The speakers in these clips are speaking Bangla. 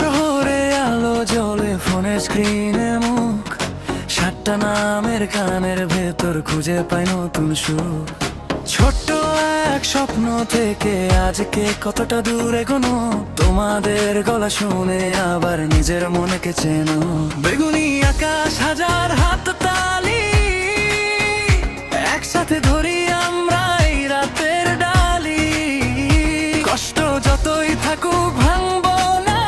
শহরে আলো জ্বলে ফোনের স্ক্রিনে মুখ, 7টা নামের কানের ভেতর খুঁজে পায় নতুন সুর। ছোট্ট এক স্বপ্ন থেকে আজকে কতটা দূরে এগোনো, তোমাদের গলা শুনে আবার নিজের মনকে চেনো। বেগুনি আকাশ, হাজার হাত তালি, একসাথে ধরি আমরা এই রাতের ডালি। কষ্ট যতই থাকুক ভাঙবো না,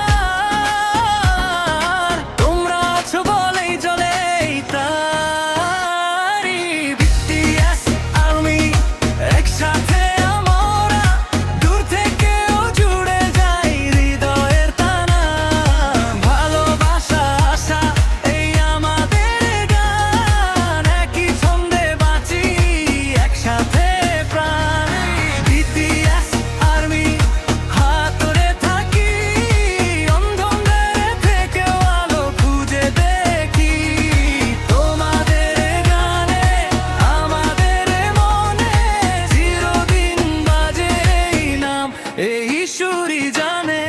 তোমরা আছো বলেই জ্বলে এই তারি। BTS আর্মি একসাথে আমরা, দূর থেকেও জুড়ে যাই হৃদয়ের টানা। ভালোবাসা আশা এই আমাদের গান, একই ছন্দে বাঁচি একসাথে প্রাণ। BTS আর্মি হাত ধরে থাকি, অন্ধকারে থেকেও আলো খুঁজে দেখি। তোমাদের গানে আমাদের মনে চিরদিন বাজে এই নাম, এই সুরই জানে।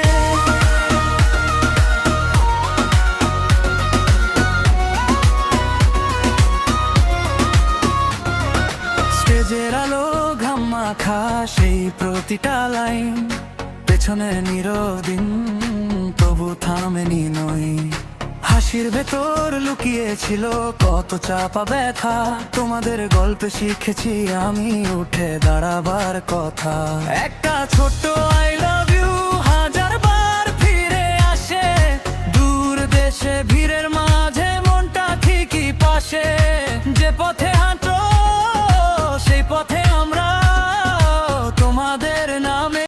স্টেজের আলো ঘাম মাখা সেই প্রতিটা লাইন, পেছনের নীরব দিন তবু থামেনি নই। হাসির ভেতর লুকিয়েছিল কত চাপা ব্যথা, তোমাদের গল্পে শিখেছি আমি উঠে দাঁড়াবার কথা। একটা ছোট্ট আই লাভ ইউ হাজার বার ফিরে আসে, দূর দেশে ভিড়ের